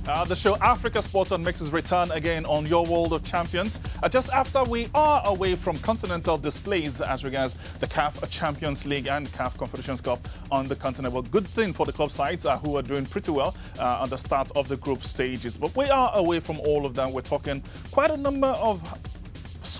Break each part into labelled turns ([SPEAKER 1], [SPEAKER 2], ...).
[SPEAKER 1] The show Africa Sport On makes its return again on your World of Champions. Just after we are away from continental displays as regards the CAF Champions League and CAF Confederations Cup on the continent. Well, good thing for the club sides who are doing pretty well on the start of the group stages. But we are away from all of that. We're talking quite a number of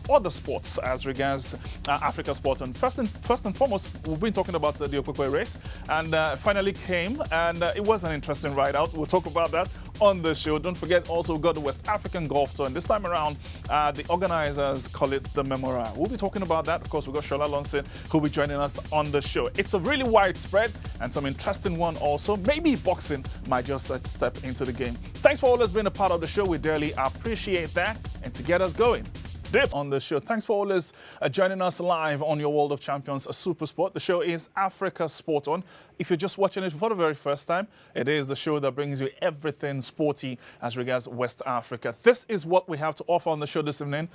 [SPEAKER 1] other sports as regards Africa Sport. And first and foremost, we've been talking about the OKPEKPE race, and finally came, and it was an interesting ride out. We'll talk about that on the show. Don't forget, also we've got the West African Golf Tour, and this time around, the organizers call it the Memorial. We'll be talking about that. Of course, we've got Shola Lonson who'll be joining us on the show. It's a really widespread and some interesting one also. Maybe boxing might just step into the game. Thanks for always being a part of the show. We dearly appreciate that, and to get us going on the show. Thanks for always joining us live on your World of Champions Super Sport. The show is Africa Sport On. If you're just watching it for the very first time, it is the show that brings you everything sporty as regards West Africa. This is what we have to offer on the show this evening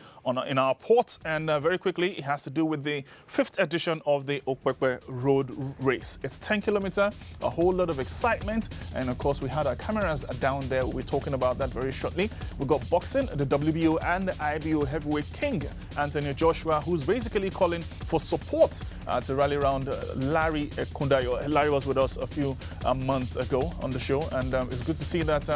[SPEAKER 1] in our port. And very quickly, it has to do with the 5th edition of the OKPEKPE Road Race. It's 10 kilometers, a whole lot of excitement. And of course, we had our cameras down there. We'll be talking about that very shortly. We've got boxing, the WBO and the IBO heavyweight king, Anthony Joshua, who's basically calling for support to rally around Larry Kundayo. Larry was with us a few months ago on the show, and it's good to see that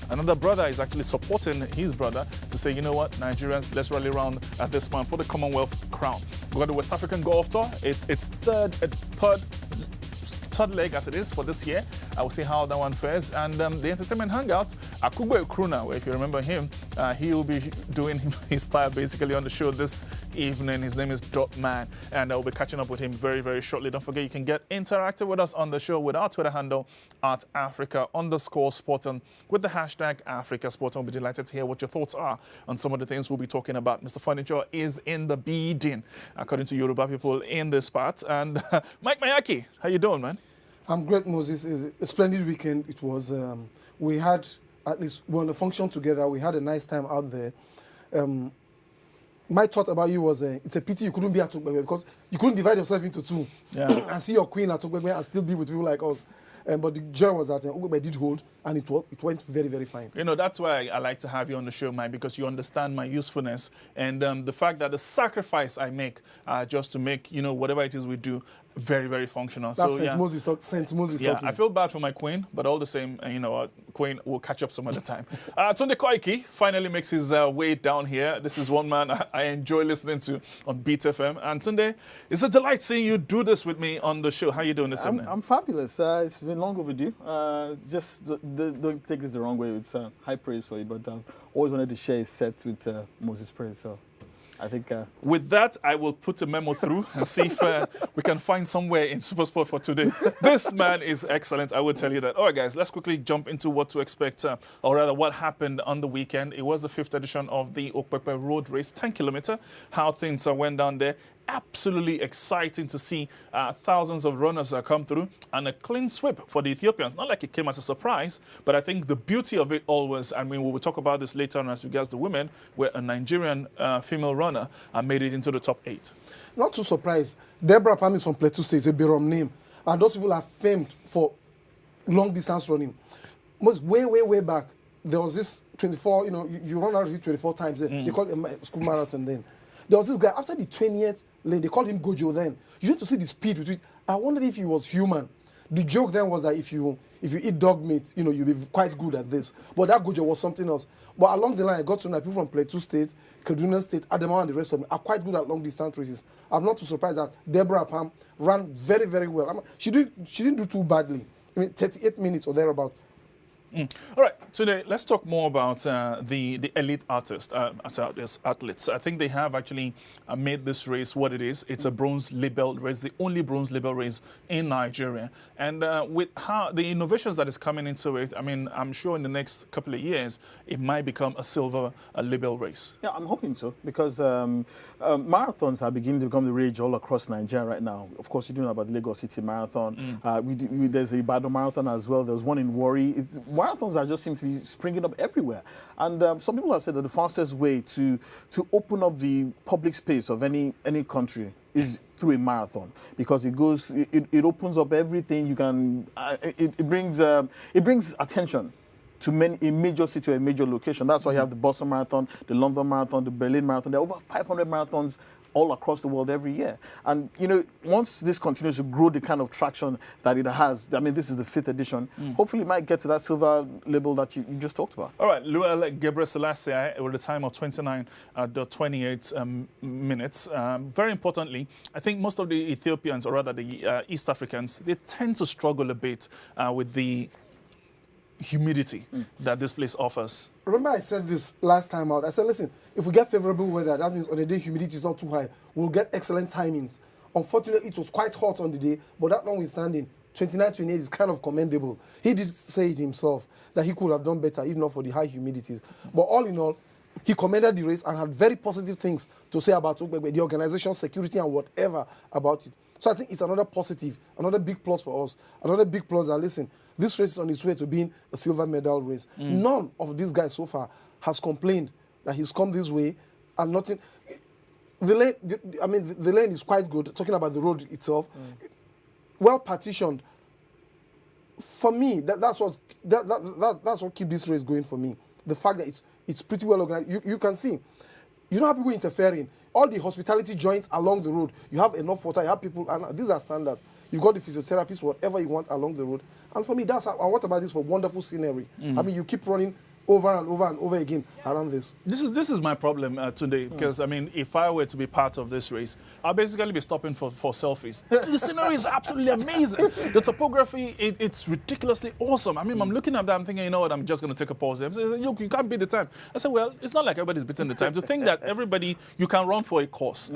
[SPEAKER 1] another brother is actually supporting his brother to say, you know what, Nigerians, let's rally around at this point for the Commonwealth crown. We've got the West African Golf Tour. It's third leg as it is for this year. I will see how that one fares. And the entertainment hangout, OKPEKPE, if you remember him, he will be doing his style basically on the show this evening. His name is Dot Man, and I'll be catching up with him very, very shortly. Don't forget, you can get interactive with us on the show with our Twitter handle at Africa_Sporton with the hashtag AfricaSporton. We'll be delighted to hear what your thoughts are on some of the things we'll be talking about. Mr. Furniture is in the building, according to Yoruba people in this part. And Mike Mayaki, how you doing, man?
[SPEAKER 2] I'm great, Moses. It's a splendid weekend. It was, we had, at least, we were on a function together. We had a nice time out there. My thought about you was, it's a pity you couldn't be at OKPEKPE because you couldn't divide yourself into two and see your queen at OKPEKPE and still be with people like us. But the joy was that OKPEKPE did hold, and it went very, very fine. You know,
[SPEAKER 1] that's why I like to have you on the show, Mike, because you understand my usefulness and the fact that the sacrifice I make just to make, you know, whatever it is we do, very, very functional.
[SPEAKER 2] That's
[SPEAKER 1] so,
[SPEAKER 2] Saint Moses talking.
[SPEAKER 1] I feel bad for my queen, but all the same, you know, queen will catch up some other time. Tunde Koiki finally makes his way down here. This is one man I enjoy listening to on Beat FM. And Tunde, it's a delight seeing you do this with me on the show. How are you doing this evening?
[SPEAKER 3] I'm fabulous. It's been long overdue. Just don't take this the wrong way. It's high praise for you, but I've always wanted to share a set with Moses Praise. So I think
[SPEAKER 1] with that, I will put a memo through and see if we can find somewhere in Supersport for today. This man is excellent, I will tell you that. All right, guys, let's quickly jump into what to expect, or rather what happened on the weekend. It was the 5th edition of the OKPEKPE Road Race, 10 kilometers. How things went down there. Absolutely exciting to see thousands of runners come through and a clean sweep for the Ethiopians. Not like it came as a surprise, but I think the beauty of it all was, I mean, we will talk about this later on as regards the women, where a Nigerian female runner made it into the top 8.
[SPEAKER 2] Not too surprised. Deborah Pam is from Plateau State, a Birom name. And those people are famed for long distance running. Most way back, there was this 24, you know, you run out of it 24 times. They call it a school marathon then. There was this guy, after the 20th lane, they called him Gojo then. You need to see the speed with which, I wondered if he was human. The joke then was that if you eat dog meat, you know, you'll be quite good at this. But that Gojo was something else. But along the line, I got to know people from Plateau State, Kaduna State, Adamawa, and the rest of them are quite good at long distance races. I'm not too surprised that Deborah Pam ran very, very well. She didn't do too badly. I mean, 38 minutes or thereabout.
[SPEAKER 1] All right, today let's talk more about the elite athletes. I think they have actually made this race what it is. It's a bronze label race, the only bronze label race in Nigeria. And with how the innovations that is coming into it, I mean, I'm sure in the next couple of years it might become a silver label race.
[SPEAKER 3] Yeah, I'm hoping so, because marathons are beginning to become the rage all across Nigeria right now. Of course, you know about the Lagos City Marathon. There's a Ibadan Marathon as well. There's one in Warri. Marathons are just seem to be springing up everywhere, and some people have said that the fastest way to open up the public space of any country is through a marathon, because it opens up everything. You can it brings attention to a major city or a major location. That's why you have the Boston Marathon, the London Marathon, the Berlin Marathon. There are over 500 marathons all across the world every year. And, you know, once this continues to grow the kind of traction that it has, I mean, this is the 5th edition, hopefully it might get to that silver label that you just talked about.
[SPEAKER 1] All right, Luel Gebrselassie with a time of 29.28 minutes. Very importantly, I think most of the Ethiopians, or rather the East Africans, they tend to struggle a bit with the humidity that this place offers.
[SPEAKER 2] Remember I said this last time out. I said, listen, if we get favorable weather, that means on the day humidity is not too high, we'll get excellent timings. Unfortunately, it was quite hot on the day, but that notwithstanding, 29-28 is kind of commendable. He did say it himself that he could have done better if not for the high humidities. But all in all, he commended the race and had very positive things to say about OKPEKPE, the organization, security, and whatever about it. So I think it's another positive, another big plus for us, another big plus that, listen, this race is on its way to being a silver medal race. None of these guys so far has complained that he's come this way and nothing. The lane is quite good, talking about the road itself. Well partitioned. For me, that's what keeps this race going for me. The fact that it's pretty well organized. You can see, you don't have people interfering. All the hospitality joints along the road, you have enough water, you have people, and these are standards. You've got the physiotherapists, whatever you want along the road. And for me, that's how, and what about this for wonderful scenery? I mean, you keep running over and over and over again around this. This
[SPEAKER 1] is my problem today, because I mean, if I were to be part of this race, I'll basically be stopping for selfies. The scenery is absolutely amazing. The topography, it's ridiculously awesome. I mean, I'm looking at that, I'm thinking, you know what, I'm just going to take a pause. I'm saying, look, you can't beat the time. I said, well, it's not like everybody's beating the time. To think that everybody, you can run for a cause.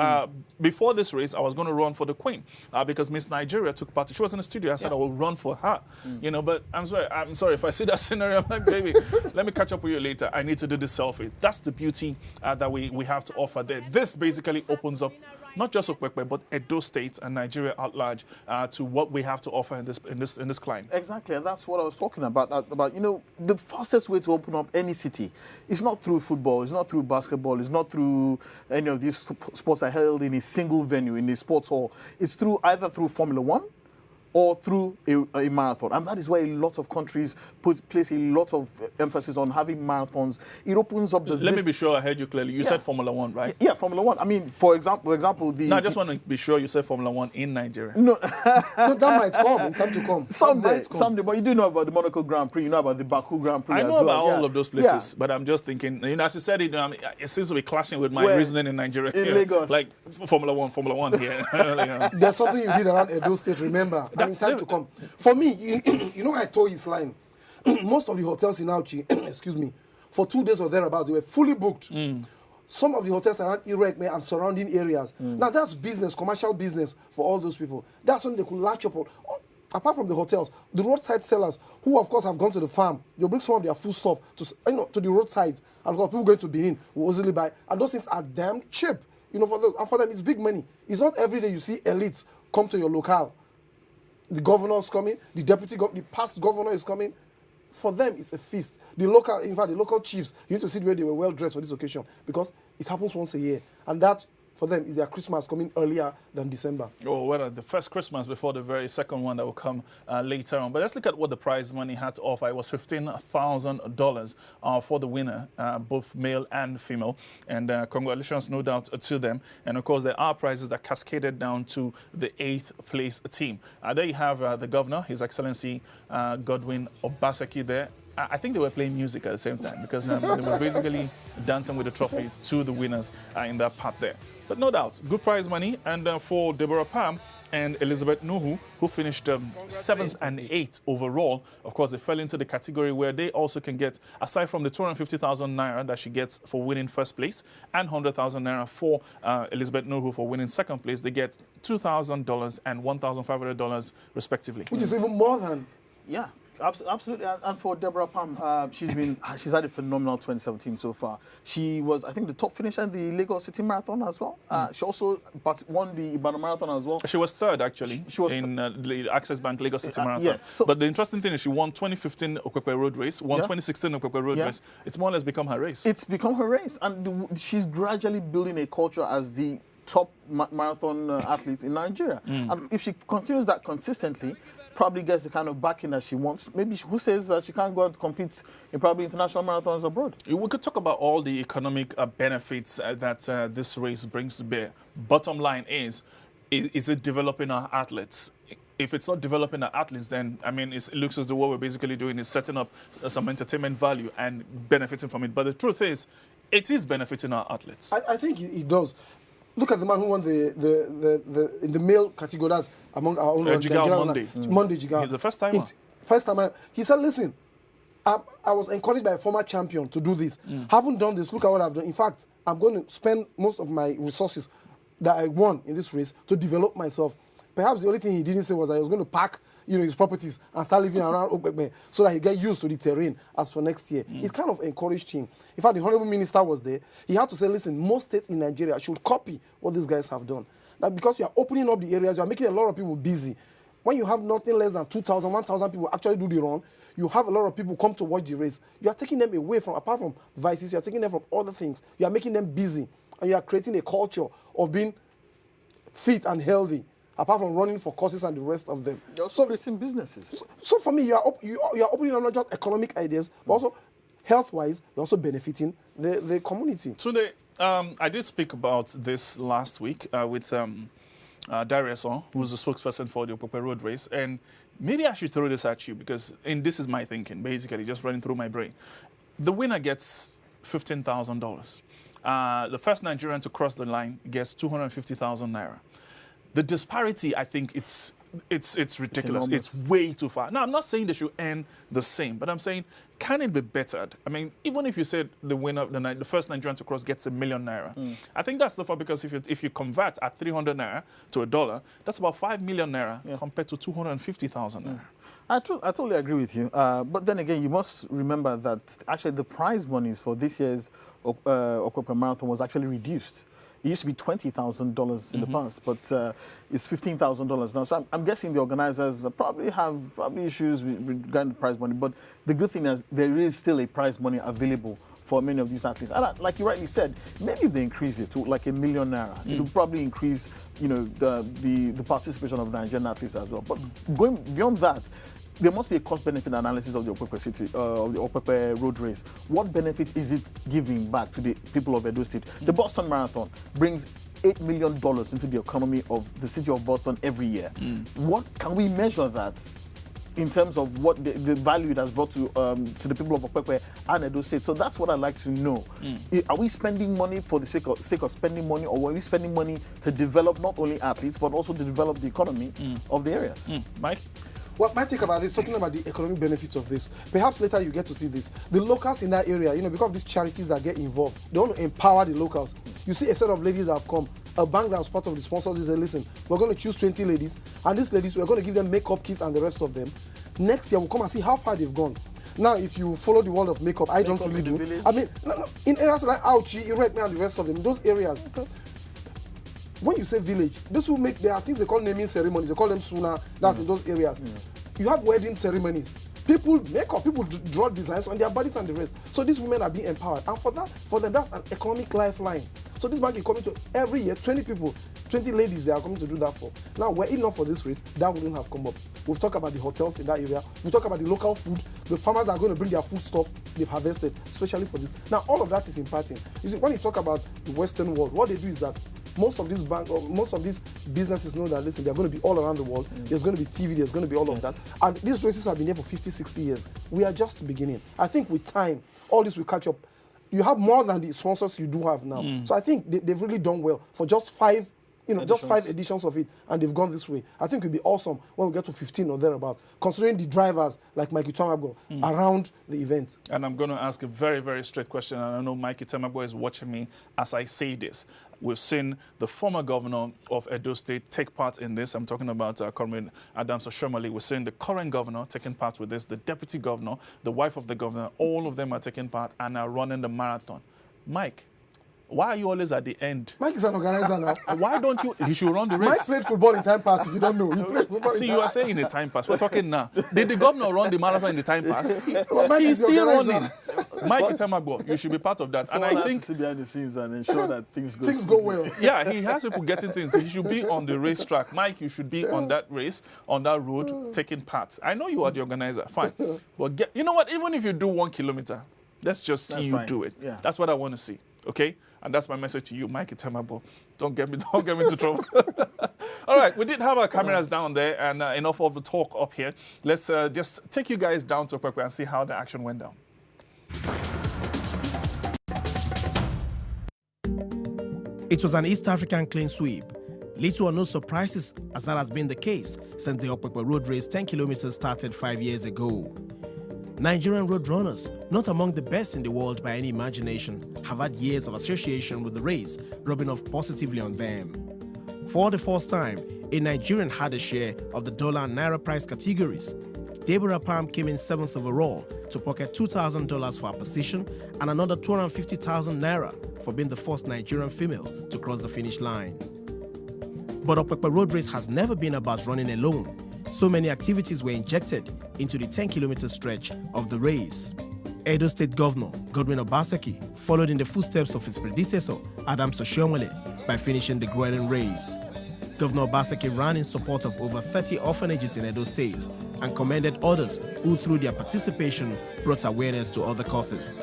[SPEAKER 1] Before this race, I was going to run for the Queen because Miss Nigeria took part. She was in the studio. I said I will run for her. You know, but I'm sorry. If I see that scenery, I'm like, baby, let me catch up with you later. I need to do this selfie. That's the beauty that we have to offer there. This basically opens up not just OKPEKPE, but Edo State and Nigeria at large to what we have to offer in this climb.
[SPEAKER 3] Exactly, and that's what I was talking about. About, you know, the fastest way to open up any city is not through football, it's not through basketball, it's not through any of these sports are held in a single venue, in a sports hall. It's either through Formula One or through a marathon. And that is why a lot of countries place a lot of emphasis on having marathons. It opens up the
[SPEAKER 1] Let me be sure I heard you clearly. You said Formula One, right?
[SPEAKER 3] Yeah, Formula One. I mean, for example,
[SPEAKER 1] No, I just want to be sure you said Formula One in Nigeria.
[SPEAKER 3] No.
[SPEAKER 2] No, that might come in time to come.
[SPEAKER 3] Someday, but you do know about the Monaco Grand Prix, you know about the Baku Grand Prix
[SPEAKER 1] I
[SPEAKER 3] as
[SPEAKER 1] know
[SPEAKER 3] well.
[SPEAKER 1] about all of those places, but I'm just thinking, you know, as you said it, it seems to be clashing with my reasoning in Nigeria.
[SPEAKER 3] In Lagos.
[SPEAKER 1] Like Formula One here.
[SPEAKER 2] There's something you did around Edo State, remember, and in time to come. For me, you know, I told his line. Most of the hotels in Auchi, excuse me, for 2 days or thereabouts, they were fully booked. Some of the hotels around Irekme and surrounding areas. Now, that's business, commercial business for all those people. That's something they could latch up on. Apart from the hotels, the roadside sellers, who of course have gone to the farm, they'll bring some of their food stuff to the roadside. And of course, people going to Benin will easily buy. And those things are damn cheap. You know, for them, it's big money. It's not every day you see elites come to your locale. The governor is coming, the past governor is coming. For them, it's a feast. The local chiefs, you need to see the way they were well dressed for this occasion because it happens once a year. And that, for them, is their Christmas coming earlier than December.
[SPEAKER 1] Oh, well, the first Christmas before the very second one that will come later on. But let's look at what the prize money had to offer. It was $15,000 for the winner, both male and female. And congratulations, no doubt, to them. And, of course, there are prizes that cascaded down to the 8th place team. There you have the governor, His Excellency Godwin Obaseki there. I think they were playing music at the same time because they were basically dancing with the trophy to the winners in that part there. But no doubt, good prize money. And for Deborah Pam and Elizabeth Nuhu, who finished 7th and 8th overall, of course, they fell into the category where they also can get, aside from the 250,000 naira that she gets for winning first place and 100,000 naira for Elizabeth Nuhu for winning second place, they get $2,000 and $1,500 respectively.
[SPEAKER 2] Which is even more than...
[SPEAKER 3] Yeah. Absolutely, and for Deborah Pam, she's had a phenomenal 2017 so far. She was, I think, the top finisher in the Lagos City Marathon as well. She also won the Ibadan Marathon as well.
[SPEAKER 1] She was third, actually, in the Access Bank Lagos City Marathon. Yes. But the interesting thing is she won 2015 OKPEKPE Road Race, won 2016 OKPEKPE Road Race. It's more or less become her race.
[SPEAKER 3] It's become her race, and she's gradually building a culture as the top marathon athlete in Nigeria. And if she continues that consistently, probably gets the kind of backing that she wants, maybe who says that she can't go and compete in probably international marathons abroad?
[SPEAKER 1] We could talk about all the economic benefits that this race brings to bear. Bottom line is it developing our athletes? If it's not developing our athletes, then, I mean, it looks as though what we're basically doing is setting up some entertainment value and benefiting from it. But the truth is, it is benefiting our athletes.
[SPEAKER 2] I think it does. Look at the man who won in the male category, that's among our own
[SPEAKER 1] Jigawa Monday.
[SPEAKER 2] Monday Jigawa.
[SPEAKER 1] He's the first timer.
[SPEAKER 2] First timer. He said, listen, I was encouraged by a former champion to do this. Haven't done this, look at what I've done. In fact, I'm going to spend most of my resources that I won in this race to develop myself. Perhaps the only thing he didn't say was that he was going to pack, his properties and start living around OKPEKPE so that he get used to the terrain as for next year. It kind of encouraged him. In fact, the Honorable Minister was there. He had to say, listen, most states in Nigeria should copy what these guys have done. Now, because you are opening up the areas, you are making a lot of people busy. When you have nothing less than 2,000, 1,000 people actually do the run, you have a lot of people come to watch the race. You are taking them away from, apart from vices, you are taking them from other things. You are making them busy. And you are creating a culture of being fit and healthy, apart from running for courses and the rest of them.
[SPEAKER 3] You're also creating businesses.
[SPEAKER 2] So for me, you are opening up not just economic ideas, but also health-wise, you're also benefiting the community.
[SPEAKER 1] Today, I did speak about this last week with Darius, who's the spokesperson for the OKPEKPE road race, and maybe I should throw this at you because, and this is my thinking, basically, just running through my brain. The winner gets $15,000. The first Nigerian to cross the line gets 250,000 naira. The disparity, I think it's ridiculous. It's way too far. Now, I'm not saying they should earn the same, but I'm saying, can it be bettered? I mean, even if you said the winner, the first Nigerian to cross gets 1 million naira, I think that's the far, because if you convert at 300 naira to $1, that's about 5 million naira compared to 250,000 naira.
[SPEAKER 3] I totally agree with you. But then again, you must remember that actually the prize monies for this year's OKPEKPE Marathon was actually reduced. It used to be $20,000 in the past, but it's $15,000 now. So I'm guessing the organizers probably have issues regarding the prize money. But the good thing is there is still a prize money available for many of these athletes. And like you rightly said, maybe if they increase it to like $1 million naira, it will probably increase, the participation of Nigerian athletes as well. But going beyond that, there must be a cost-benefit analysis of the OKPEKPE road race. What benefit is it giving back to the people of Edo State? The Boston Marathon brings $8 million into the economy of the city of Boston every year. What can we measure that in terms of what the value it has brought to the people of OKPEKPE and Edo State? So that's what I'd like to know. Are we spending money for the sake of spending money, or are we spending money to develop not only athletes, but also to develop the economy of the areas?
[SPEAKER 1] Mike?
[SPEAKER 2] What my take about this, talking about the economic benefits of this, perhaps later you get to see this. The locals in that area, because of these charities that get involved, they want to empower the locals. You see a set of ladies that have come, a bank that was part of the sponsors is listen, we're going to choose 20 ladies, and these ladies, we're going to give them makeup kits and the rest of them. Next year, we'll come and see how far they've gone. Now, if you follow the world of makeup, I don't really do. I mean, in areas like Auchi, Irek, and the rest of them, those areas, when you say village, those who make, there are things they call naming ceremonies, they call them suna, that's in those areas. You have wedding ceremonies. People make up, people draw designs on their bodies and the rest. So these women are being empowered. And for them, that's an economic lifeline. So this bank is coming to every year, 20 people, 20 ladies they are coming to do that for. Now, were it not for this race, that wouldn't have come up. We've talked about the hotels in that area. We talk about the local food. The farmers are going to bring their food stock they've harvested, especially for this. Now, all of that is impacting. You see, when you talk about the Western world, what they do is that most of these businesses know that, listen, they're going to be all around the world. There's going to be TV, there's going to be all of that. And these races have been here for 50, 60 years. We are just beginning. I think with time, all this will catch up. You have more than the sponsors you do have now. So I think they've really done well for just 5 editions of it, and they've gone this way. I think it'll be awesome when we get to 15 or thereabout, considering the drivers like Mikey Tamagbo around the event. And
[SPEAKER 1] I'm going to ask a very, very straight question, and I know Mikey Tamagbo is watching me as I say this. We've seen the former governor of Edo State take part in this. I'm talking about Comrade Adams Oshomole. We're seeing the current governor taking part with this, the deputy governor, the wife of the governor, all of them are taking part and are running the marathon. Mike, why are you always at the end?
[SPEAKER 2] Mike is an organizer now.
[SPEAKER 1] Why don't you? He should run the race.
[SPEAKER 2] Mike played football in time pass, if you don't know. He played football
[SPEAKER 1] See, you are saying in the time pass. We're talking now. Did the governor run the marathon in the time pass?
[SPEAKER 2] Well,
[SPEAKER 1] He's still running. Mike Itemagbo, you should be part of that.
[SPEAKER 3] Someone
[SPEAKER 1] and I
[SPEAKER 3] has
[SPEAKER 1] think
[SPEAKER 3] to sit behind the scenes and ensure that things go
[SPEAKER 2] Things go well.
[SPEAKER 1] yeah, he has people getting things. He should be on the racetrack. Mike, you should be on that race, on that road, taking part. I know you are the organizer, fine. But you know what? Even if you do 1 kilometer, let's just see you do it.
[SPEAKER 3] Yeah.
[SPEAKER 1] That's what I want to see, okay? And that's my message to you, Mike Itemagbo. Don't get me into trouble. All right, we did have our cameras down there, and enough of the talk up here. Let's just take you guys down to OKPEKPE and see how the action went down.
[SPEAKER 4] It was an East African clean sweep. Little or no surprises, as that has been the case since the OKPEKPE road race 10 kilometers started 5 years ago. Nigerian road runners, not among the best in the world by any imagination, have had years of association with the race, rubbing off positively on them. For the first time, a Nigerian had a share of the dollar and naira price categories. Deborah Palm came in 7th overall to pocket $2,000 for her position and another 250,000 naira for being the first Nigerian female to cross the finish line. But OKPEKPE road race has never been about running alone. So many activities were injected into the 10-kilometer stretch of the race. Edo State Governor Godwin Obaseki followed in the footsteps of his predecessor, Adams Oshiomhole, by finishing the grueling race. Governor Obaseki ran in support of over 30 orphanages in Edo State and commended others who, through their participation, brought awareness to other causes.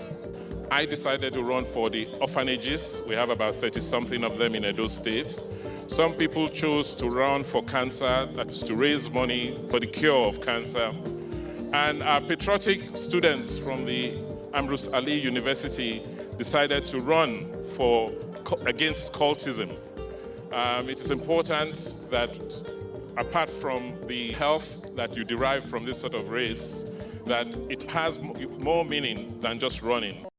[SPEAKER 5] I decided to run for the orphanages. We have about 30-something of them in Edo State. Some people chose to run for cancer, that is to raise money for the cure of cancer. And our patriotic students from the Ambrose Ali University decided to run against cultism. It is important that apart from the health that you derive from this sort of race, that it has more meaning than just running.